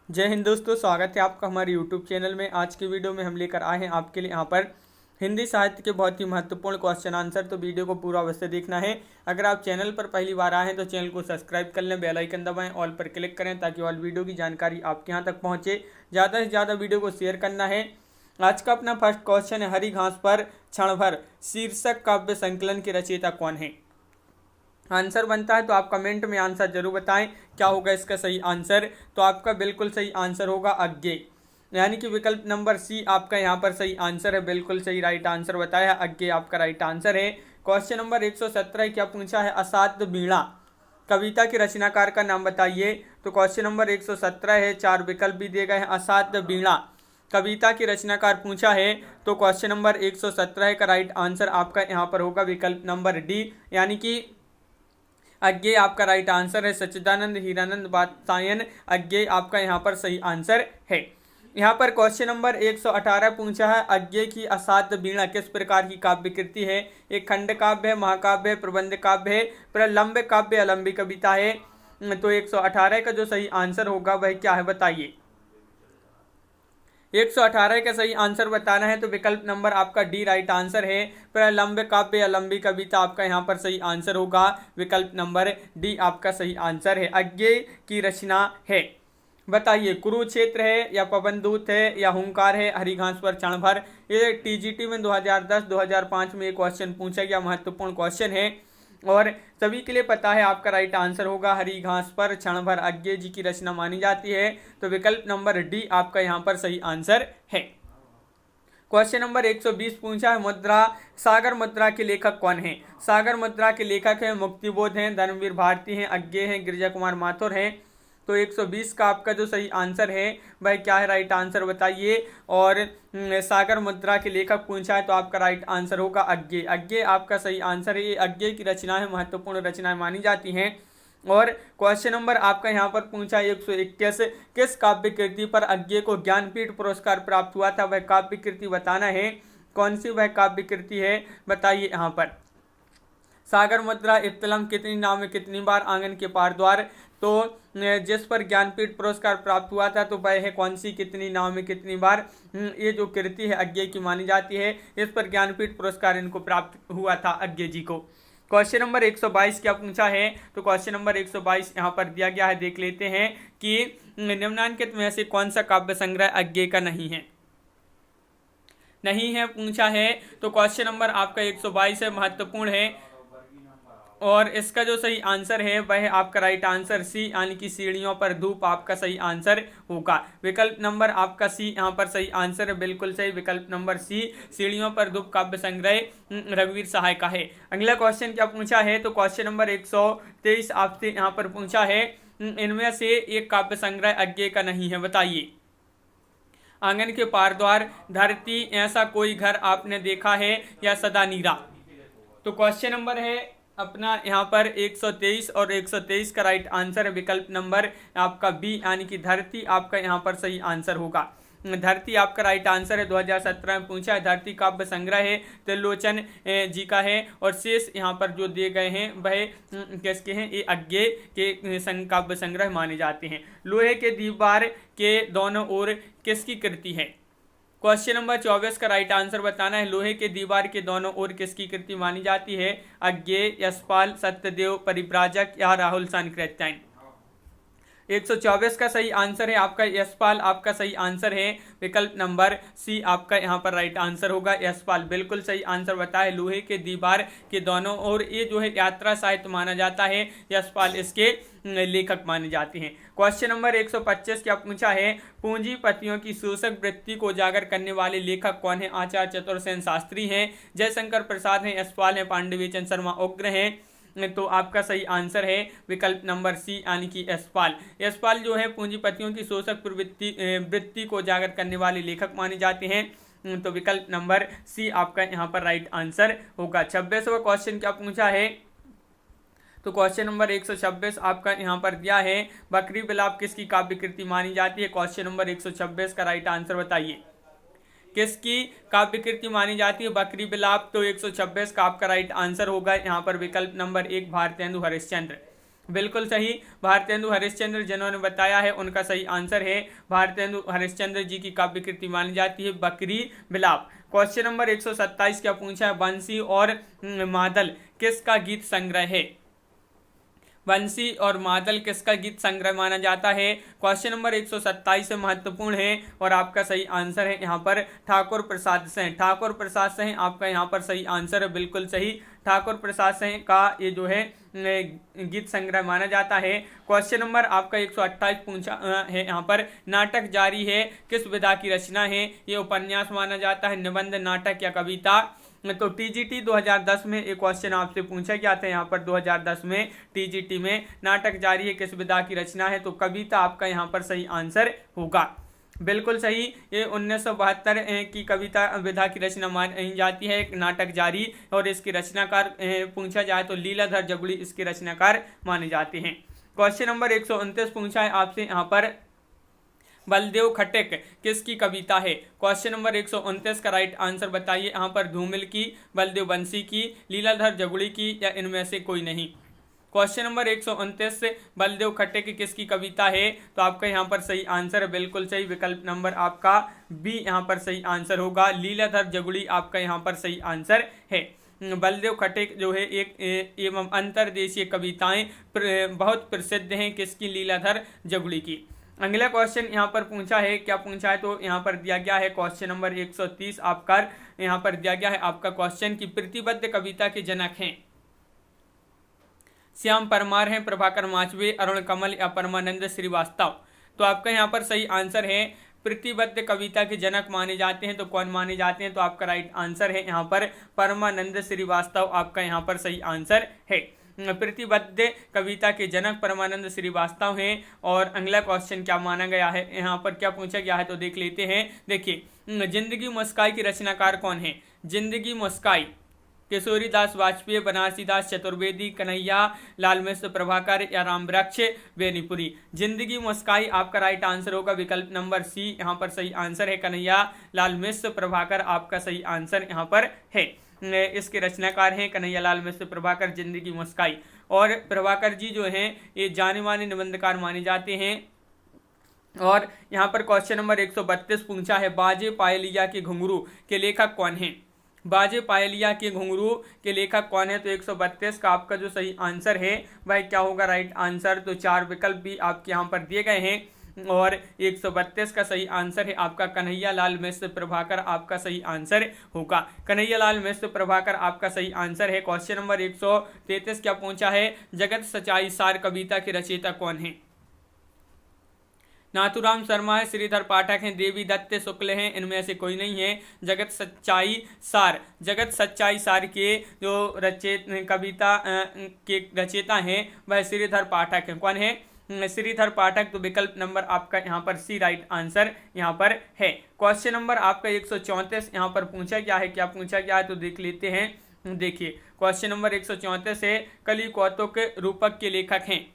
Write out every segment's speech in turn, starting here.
जय हिंद दोस्तों, स्वागत है आपका हमारे यूट्यूब चैनल में। आज की वीडियो में हम लेकर आए हैं आपके लिए यहाँ पर हिंदी साहित्य के बहुत ही महत्वपूर्ण क्वेश्चन आंसर। तो वीडियो को पूरा अवश्य देखना है। अगर आप चैनल पर पहली बार आए हैं तो चैनल को सब्सक्राइब कर लें, बेल आइकन दबाएं, ऑल पर क्लिक करें ताकि ऑल वीडियो की जानकारी आपके यहाँ तक पहुँचे। ज़्यादा से ज़्यादा वीडियो को शेयर करना है। आज का अपना फर्स्ट क्वेश्चन है, हरी घास पर क्षण भर शीर्षक काव्य संकलन के रचयिता कौन है। आंसर बनता है तो आप कमेंट में आंसर जरूर बताएं क्या होगा इसका सही आंसर। तो आपका बिल्कुल सही आंसर होगा अज्ञे, यानी कि विकल्प नंबर सी आपका यहाँ पर सही आंसर है। बिल्कुल सही राइट आंसर बताया, अज्ञे आपका राइट आंसर है। क्वेश्चन नंबर 117 क्या पूछा है, असाध्य वीणा कविता के रचनाकार का नाम बताइए। तो क्वेश्चन नंबर 117 है, 4 विकल्प भी दिए गए हैं। असाध्य वीणा कविता के रचनाकार पूछा है तो क्वेश्चन नंबर 117 का राइट आंसर आपका यहाँ पर होगा विकल्प नंबर डी, यानी कि अज्ञे आपका राइट आंसर है। सच्चिदानंद हीरानंद वात्सायन अज्ञे आपका यहाँ पर सही आंसर है। यहाँ पर क्वेश्चन नंबर 118 पूछा है, अज्ञे की असाध्य वीणा किस प्रकार की काव्य कृति है। एक खंड काव्य है, महाकाव्य है, प्रबंध काव्य है, प्रलंब काव्य, अलंबी कविता है। तो 118 का जो सही आंसर होगा वह क्या है बताइए। 118 का सही आंसर बताना है तो विकल्प नंबर आपका डी राइट आंसर है। प्रलंब काव्य अलंबी कविता आपका यहाँ पर सही आंसर होगा। विकल्प नंबर डी आपका सही आंसर है, अज्ञे की रचना है। बताइए, कुरुक्षेत्र है या पवनदूत है या हुंकार है, हरी घास पर क्षण भर। ये टीजीटी में 2010-2005 में ये क्वेश्चन पूछा गया, महत्वपूर्ण क्वेश्चन है और सभी के लिए पता है। आपका राइट आंसर होगा हरी घास पर क्षण भर अज्ञे जी की रचना मानी जाती है। तो विकल्प नंबर डी आपका यहाँ पर सही आंसर है। क्वेश्चन नंबर 120 पूछा है, मुद्रा सागर मुद्रा के लेखक कौन है। सागर मुद्रा के लेखक हैं मुक्तिबोध हैं, धर्मवीर भारती हैं, अज्ञे हैं, गिरिजा कुमार माथुर हैं। तो 120 का आपका जो सही आंसर है वह क्या है, राइट आंसर बताइए। और सागर मुद्रा के लेखक पूछा है तो आपका राइट आंसर होगा अज्ञे। अज्ञे आपका सही आंसर है। ये अज्ञे की रचनाएं महत्वपूर्ण रचनाएं मानी जाती हैं। और क्वेश्चन नंबर आपका यहाँ पर पूछा 121, किस काव्य कृति पर अज्ञे को ज्ञानपीठ पुरस्कार प्राप्त हुआ था। वह काव्य कृति बताना है, कौन सी वह काव्य कृति है बताइए। यहाँ पर सागर मुद्रा, इत्तलम, कितनी नाव में कितनी बार, आंगन के पार द्वार। तो जिस पर ज्ञानपीठ पुरस्कार प्राप्त हुआ था तो वह है कौन सी, कितनी नाव में कितनी बार। ये जो कृति है अज्ञे की मानी जाती है। इस पर ज्ञानपीठ पुरस्कार इनको प्राप्त हुआ था अज्ञे जी को। क्वेश्चन नंबर 122 क्या पूछा है। तो क्वेश्चन नंबर 122 यहाँ पर दिया गया है, देख लेते हैं कि निम्नांकित में से कौन सा काव्य संग्रह अज्ञे का नहीं है पूछा है। तो क्वेश्चन नंबर आपका 122 है, महत्वपूर्ण है और इसका जो सही आंसर है वह आपका राइट आंसर सी, यानी कि सीढ़ियों पर धूप आपका सही आंसर होगा। विकल्प नंबर आपका सी यहाँ पर सही आंसर है, बिल्कुल सही। विकल्प नंबर सी, सीढ़ियों पर धूप काव्य संग्रह रघुवीर सहाय का है। अगला क्वेश्चन क्या पूछा है। तो क्वेश्चन नंबर 123 आपसे यहाँ पर पूछा है, इनमें से एक काव्य संग्रह अज्ञे का नहीं है बताइए। आंगन के पार द्वार, धरती, ऐसा कोई घर आपने देखा है या सदा नीरा। तो क्वेश्चन नंबर है अपना यहाँ पर 123 और 123 का राइट आंसर है विकल्प नंबर आपका बी, यानी कि धरती आपका यहाँ पर सही आंसर होगा। धरती आपका राइट आंसर है। 2017 में पूछा है। धरती काव्य संग्रह है, त्रिलोचन जी का है और शेष यहाँ पर जो दिए गए हैं वह किसके हैं, ये अज्ञे के काव्य संग्रह माने जाते हैं। लोहे के दीवार के दोनों ओर किसकी कृति है। क्वेश्चन नंबर 24 का राइट आंसर बताना है। लोहे के दीवार के दोनों ओर किसकी कृति मानी जाती है। अज्ञे, यशपाल, सत्यदेव, परिव्राजक या राहुल सांकृत्यायन। 124 का सही आंसर है आपका यशपाल, आपका सही आंसर है। विकल्प नंबर सी आपका यहाँ पर राइट आंसर होगा यशपाल, बिल्कुल सही आंसर बताए। लोहे के दीवार के दोनों ओर ये जो है यात्रा साहित्य माना जाता है। यशपाल इसके लेखक माने जाते हैं। क्वेश्चन नंबर 125 क्या पूछा है, पूंजीपतियों की शोषक वृत्ति को उजागर करने वाले लेखक कौन है। आचार्य चतुर्सेन शास्त्री हैं, जयशंकर प्रसाद हैं, यशपाल हैं, पांडुवेचन शर्मा उग्र हैं। तो आपका सही आंसर है विकल्प नंबर सी, यानी कि यशपाल। यशपाल जो है पूंजीपतियों की शोषक वृत्ति को उजागर करने वाले लेखक माने जाते हैं। तो विकल्प नंबर सी आपका यहाँ पर राइट आंसर होगा। 26वां क्वेश्चन क्या पूछा है। तो क्वेश्चन नंबर 126 आपका यहाँ पर दिया है, बकरी बिलाप किसकी काव्य कृति मानी जाती है। क्वेश्चन नंबर 126 का राइट आंसर बताइए, किसकी काव्य कृति मानी जाती है बकरी बिलाप। तो 126 का आपका राइट आंसर होगा यहाँ पर विकल्प नंबर 1, भारतेंदु हरिश्चंद्र। बिल्कुल सही, भारतेंदु हरिश्चंद्र जिन्होंने बताया है उनका सही आंसर है भारतेंदु हरिश्चंद्र जी की काव्य कृति मानी जाती है बकरी बिलाप। क्वेश्चन नंबर 127 क्या पूछा है, बंसी और मादल किसका गीत संग्रह है? बंसी और मादल किसका गीत संग्रह माना जाता है? क्वेश्चन नंबर 127 महत्वपूर्ण है और आपका सही आंसर है यहाँ पर ठाकुर प्रसाद सिंह। ठाकुर प्रसाद सिंह आपका यहाँ पर सही आंसर है, बिल्कुल सही। ठाकुर प्रसाद सिंह का ये जो है गीत संग्रह माना जाता है। क्वेश्चन नंबर आपका 128 पूछा है यहाँ पर, नाटक जारी है किस विधा की रचना है? ये उपन्यास माना जाता है, निबंध, नाटक या कविता? तो टीजीटी 2010 में एक क्वेश्चन आपसे पूछा गया था यहाँ पर 2010 में टीजीटी में, नाटक जारी है किस विधा की रचना है? तो कविता आपका यहाँ पर सही आंसर होगा, बिल्कुल सही। ये 1972 की कविता विधा की रचना मानी जाती है नाटक जारी, और इसकी रचनाकार पूछा जाए तो लीलाधर जगुड़ी इसके रचनाकार माने जाते हैं। क्वेश्चन नंबर 129 पूछा है आपसे यहाँ पर, बलदेव खटिक किसकी कविता है? क्वेश्चन नंबर 129 का राइट आंसर बताइए यहाँ पर, धूमिल की, बलदेव बंसी की, लीलाधर जगुड़ी की या इनमें से कोई नहीं? क्वेश्चन नंबर 129 से बलदेव खटिक किसकी कविता है? तो आपका यहाँ पर सही आंसर है, बिल्कुल सही, विकल्प नंबर आपका बी यहाँ पर सही आंसर होगा, लीलाधर जगुड़ी आपका यहाँ पर सही आंसर है। बलदेव खटिक जो है एक एवं अंतर्देशीय कविताएं बहुत प्रसिद्ध हैं, किसकी? लीलाधर जगुड़ी की। अगला क्वेश्चन यहाँ पर पूछा है, क्या पूछा है? तो यहाँ पर दिया गया है क्वेश्चन नंबर 130 आपका, यहाँ पर दिया गया है आपका क्वेश्चन की प्रतिबद्ध कविता के जनक हैं श्याम परमार हैं, प्रभाकर माचवे, अरुण कमल या परमानंद श्रीवास्तव? तो आपका यहाँ पर सही आंसर है, प्रतिबद्ध कविता के जनक माने जाते हैं तो कौन माने जाते हैं? तो आपका राइट आंसर है यहाँ पर परमानंद श्रीवास्तव, आपका यहाँ पर सही आंसर है। प्रतिबद्ध कविता के जनक परमानंद श्रीवास्तव हैं। और अगला क्वेश्चन क्या माना गया है, यहाँ पर क्या पूछा गया है तो देख लेते हैं। देखिए, जिंदगी मुस्काई की रचनाकार कौन है? जिंदगी मुस्काई किशोरी दास वाजपेयी, बनारसी दास चतुर्वेदी, कन्हैया लाल मिश्र, प्रभाकर या रामवृक्ष बेनीपुरी? जिंदगी मुस्काई आपका राइट आंसर होगा, विकल्प नंबर सी यहाँ पर सही आंसर है, कन्हैया लाल मिश्र प्रभाकर आपका सही आंसर यहाँ पर है। इसके रचनाकार हैं कन्हैया लाल मिश्र प्रभाकर, जिंदगी मुस्काई। और प्रभाकर जी जो हैं ये जाने माने निबंधकार माने जाते हैं। और यहाँ पर क्वेश्चन नंबर 132 पूछा है, बाजे पायलिया के घुंघरू के लेखक कौन हैं? बाजे पायलिया के घुंघरू के लेखक कौन है? तो 132 का आपका जो सही आंसर है वह क्या होगा राइट आंसर? तो 4 विकल्प भी आपके यहाँ पर दिए गए हैं और 132 का सही आंसर है आपका कन्हैया लाल मिश्र प्रभाकर, आपका सही आंसर होगा। कन्हैया लाल मिश्र प्रभाकर आपका सही आंसर है। क्वेश्चन नंबर 133 क्या पूछा है, जगत सच्चाई सार कविता के रचयिता कौन है? नाथुराम शर्मा है, श्रीधर पाठक हैं, देवी दत्त शुक्ल हैं, इनमें से कोई नहीं है। जगत सच्चाई सार के जो कविता के रचयिता हैं वह श्रीधर पाठक हैं। कौन है? श्रीधर पाठक। तो विकल्प नंबर आपका यहाँ पर सी राइट आंसर यहाँ पर है। क्वेश्चन नंबर आपका 134 यहाँ पर पूछा गया है, क्या पूछा गया है तो देख लेते हैं। देखिए, क्वेश्चन नंबर 134 है, कली कौतुक रूपक के लेखक हैं।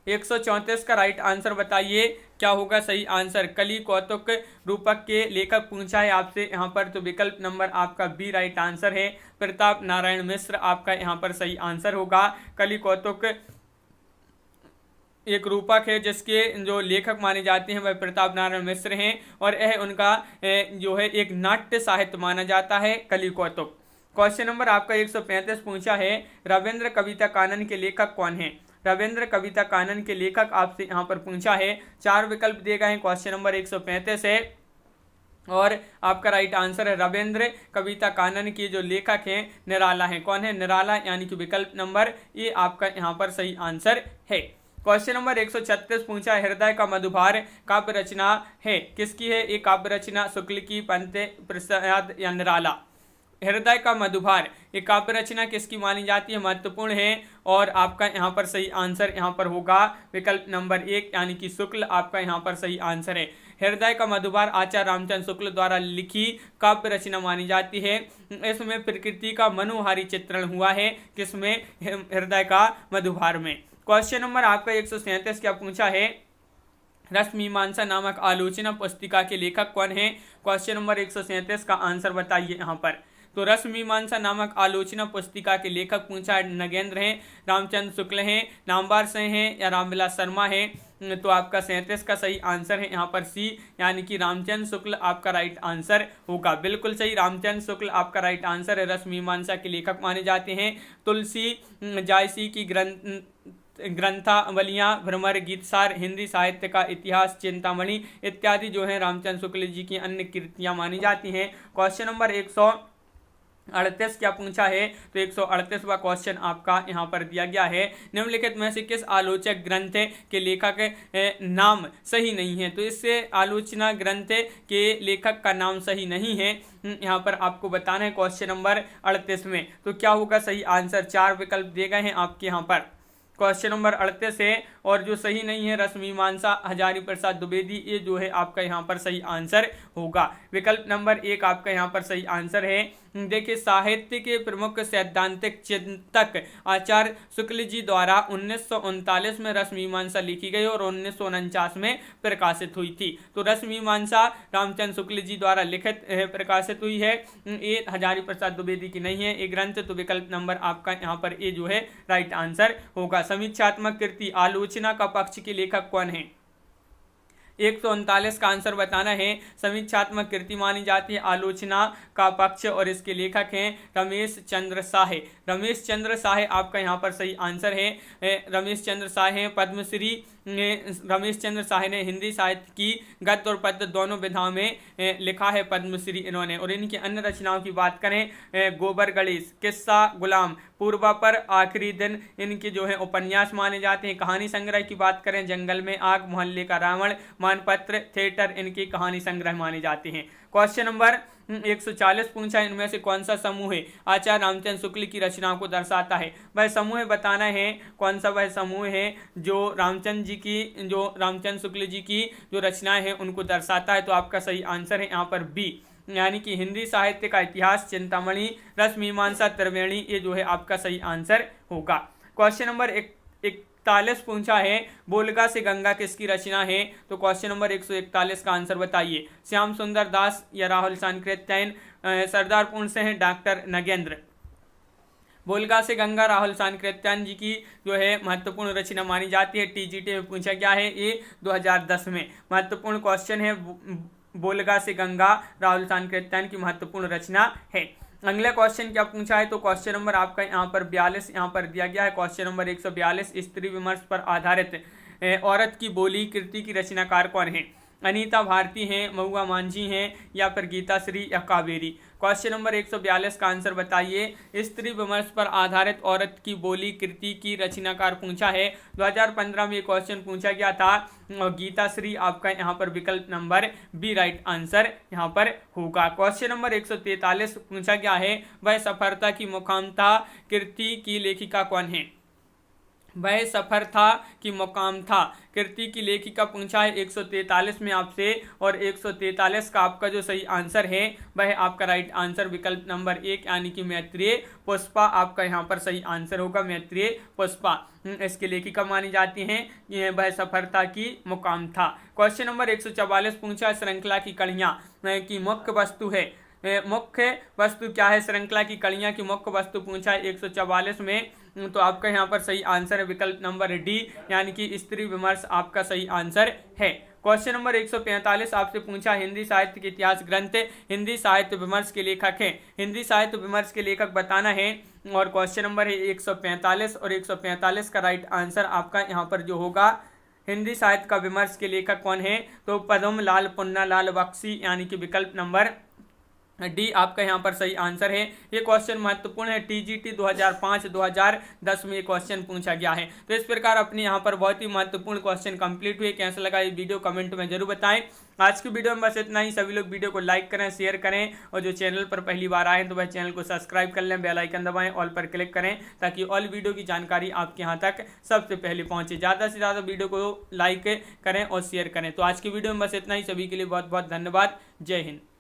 134 का राइट आंसर बताइए क्या होगा सही आंसर? कली कौतुक रूपक के लेखक पूछा है आपसे यहाँ पर, तो विकल्प नंबर आपका बी राइट आंसर है, प्रताप नारायण मिश्र आपका यहाँ पर सही आंसर होगा। कली कौतुक एक रूपक है जिसके जो लेखक माने जाते हैं वह प्रताप नारायण मिश्र हैं और यह उनका जो है एक नाट्य साहित्य माना जाता है कली कौतुक। क्वेश्चन नंबर आपका 135 पूछा है, रविंद्र कविता कानन के लेखक कौन है? रविंद्र कविता कानन के लेखक आपसे यहाँ पर पूछा है, 4 विकल्प दिए गए हैं। क्वेश्चन नंबर 135 है और आपका राइट आंसर है रविंद्र कविता कानन के जो लेखक हैं निराला हैं। कौन है? निराला, यानी कि विकल्प नंबर ए आपका यहाँ पर सही आंसर है। क्वेश्चन नंबर 136 पूछा है, हृदय का मधुभार काव्य रचना है किसकी है? एक काव्य रचना शुक्ल की, पंत, प्रसाद या निराला? हृदय का मधुभार ये काव्य रचना किसकी मानी जाती है? महत्वपूर्ण है और आपका यहाँ पर सही आंसर यहाँ पर होगा विकल्प नंबर 1 यानी कि शुक्ल, आपका यहाँ पर सही आंसर है। हृदय का मधुभार आचार्य रामचंद्र शुक्ल द्वारा लिखी काव्य रचना मानी जाती है। इसमें प्रकृति का मनोहारी चित्रण हुआ है, किसमें? हृदय का मधुभार में। क्वेश्चन नंबर आपका 137 क्या पूछा है, रसमीमांसा नामक आलोचना पुस्तिका के लेखक कौन है? क्वेश्चन नंबर 137 का आंसर बताइए यहाँ पर। तो रसमीमांसा नामक आलोचना पुस्तिका के लेखक पूछा नगेंद्र हैं, रामचंद्र शुक्ल हैं, नामवर से हैं या रामविलास शर्मा हैं। तो आपका 37 का सही आंसर है यहाँ पर सी, यानी कि रामचंद्र शुक्ल आपका राइट आंसर होगा। बिल्कुल सही, रामचंद्र शुक्ल आपका राइट आंसर है, रसमीमांसा के लेखक माने जाते हैं। तुलसी जायसी की ग्रंथावलियाँ, भ्रमर, गीतसार, हिंदी साहित्य का इतिहास, चिंतामणि इत्यादि जो है रामचंद्र शुक्ल जी की अन्य कृतियां मानी जाती हैं। क्वेश्चन नंबर 138 क्या पूछा है, तो 138वां क्वेश्चन आपका यहाँ पर दिया गया है, निम्नलिखित में से किस आलोचक ग्रंथ के लेखक नाम सही नहीं है। तो इससे आलोचना ग्रंथ के लेखक का नाम सही नहीं है, यहाँ पर आपको बताना है क्वेश्चन नंबर 38 में। तो क्या होगा सही आंसर, 4 विकल्प दिए गए हैं आपके यहाँ पर क्वेश्चन नंबर 38 है, और जो सही नहीं है रसमीमांसा हजारी प्रसाद द्विवेदी, ये जो है आपका यहाँ पर सही आंसर होगा। विकल्प नंबर 1 आपका यहाँ पर सही आंसर है। देखिए, साहित्य के प्रमुख सैद्धांतिक चिंतक आचार्य शुक्ल जी द्वारा 1939 में रसमीमांसा लिखी गई और 1949 में प्रकाशित हुई थी। तो रसमीमांसा रामचंद्र शुक्ल जी द्वारा लिखित प्रकाशित हुई है, ये हजारी प्रसाद द्विवेदी की नहीं है ये ग्रंथ। तो विकल्प नंबर आपका यहाँ पर ए जो है राइट आंसर होगा। समीक्षात्मक कृति आलोचना का पक्ष के लेखक कौन है, 139 का आंसर बताना है। समीक्षात्मक कृति मानी जाती है आलोचना का पक्ष, और इसके लेखक हैं रमेश चंद्र साहे। रमेश चंद्र साहे आपका यहाँ पर सही आंसर है। रमेश चंद्र साहे पद्मश्री, रमेश चंद्र साहे ने हिंदी साहित्य की गद्य और पद्य दोनों विधाओं में लिखा है पद्मश्री इन्होंने। और इनकी अन्य रचनाओं की बात करें, गोबर गणेश, किस्सा गुलाम, पूर्वा पर, आखिरी दिन इनके जो है उपन्यास माने जाते हैं। कहानी संग्रह की बात करें, जंगल में आग, मोहल्ले का रावण, मानपत्र, थिएटर इनकी कहानी संग्रह माने जाते हैं। क्वेश्चन नंबर 140 पूछा, इनमें से कौन सा समूह है आचार्य रामचंद्र शुक्ल की रचनाओं को दर्शाता है। वह समूह बताना है, कौन सा वह समूह है जो रामचंद्र शुक्ल जी की जो रचनाएं हैं उनको दर्शाता है। तो आपका सही आंसर है यहाँ पर बी, यानी कि हिंदी साहित्य का इतिहास, चिंतामणि, रसमीमांसा, त्रिवेणी, ये जो है आपका सही आंसर होगा। क्वेश्चन नंबर 41 पूछा है, बोलगा से गंगा किसकी रचना है। तो क्वेश्चन नंबर 141 का आंसर बताइए, श्याम सुंदर दास या राहुल सांकृत्यायन, सरदारपुर से हैं डॉक्टर नगेंद्र। बोलगा से गंगा राहुल सांकृत्यायन जी की जो है महत्वपूर्ण रचना मानी जाती है। टीजीटी में पूछा गया है, ये 2010 में महत्वपूर्ण क्वेश्चन है। बोलगा से गंगा राहुल सांकृत्यायन की महत्वपूर्ण रचना है। अगला क्वेश्चन क्या पूछा है, तो क्वेश्चन नंबर आपका यहाँ पर 42 यहाँ पर दिया गया है। क्वेश्चन नंबर 142, स्त्री विमर्श पर आधारित औरत की बोली कृति की रचनाकार कौन है। अनीता भारती हैं, महुआ मांझी हैं, या फिर गीता श्री या कावेरी। क्वेश्चन नंबर 142 का आंसर बताइए। स्त्री विमर्श पर आधारित औरत की बोली कृति की रचनाकार पूछा है, 2015 में क्वेश्चन पूछा गया था, और गीता श्री आपका यहाँ पर विकल्प नंबर बी राइट आंसर यहाँ पर होगा। क्वेश्चन नंबर 143 पूछा गया है, वह सफलता की मुकाम था कृति की लेखिका कौन है। वह सफर था कि मुकाम था कृति की लेखिका पूछा है 143 में आपसे, और 143 का आपका जो सही आंसर है वह आपका राइट आंसर विकल्प नंबर 1 यानी कि मैत्रेय पुष्पा आपका यहाँ पर सही आंसर होगा। मैत्रेय पुष्पा इसकी लेखिका मानी जाती हैं, वह सफलता की मुकाम था। क्वेश्चन नंबर 144 पूछा, श्रृंखला की कड़ियाँ की मुख्य वस्तु है। मुख्य वस्तु क्या है, श्रृंखला की कड़ियाँ की मुख्य वस्तु पूछा है 144 में। तो आपका यहाँ पर सही आंसर है विकल्प नंबर डी, यानी कि स्त्री विमर्श आपका सही आंसर है। क्वेश्चन नंबर 145 आपसे पूछा, हिंदी साहित्य के इतिहास ग्रंथ हिंदी साहित्य विमर्श के लेखक हैं। हिंदी साहित्य विमर्श के लेखक बताना है, और क्वेश्चन नंबर है 145, और 145 का राइट आंसर आपका यहाँ पर जो होगा, हिंदी साहित्य का विमर्श के लेखक कौन है, तो पद्म लाल पुन्नालाल बख्शी, यानी कि विकल्प नंबर डी आपका यहाँ पर सही आंसर है। ये क्वेश्चन महत्वपूर्ण है, टीजीटी 2005-2010 में ये क्वेश्चन पूछा गया है। तो इस प्रकार अपने यहाँ पर बहुत ही महत्वपूर्ण क्वेश्चन कंप्लीट हुए। कैसा लगा ये वीडियो कमेंट में जरूर बताएं। आज की वीडियो में बस इतना ही। सभी लोग वीडियो को लाइक करें, शेयर करें, और जो चैनल पर पहली बार आए तो वह चैनल को सब्सक्राइब कर लें, बेल आइकन दबाएं, ऑल पर क्लिक करें, ताकि ऑल वीडियो की जानकारी आपके यहाँ तक सबसे पहले पहुँचे। ज़्यादा से ज़्यादा वीडियो को लाइक करें और शेयर करें। तो आज की वीडियो में बस इतना ही। सभी के लिए बहुत बहुत धन्यवाद। जय हिंद।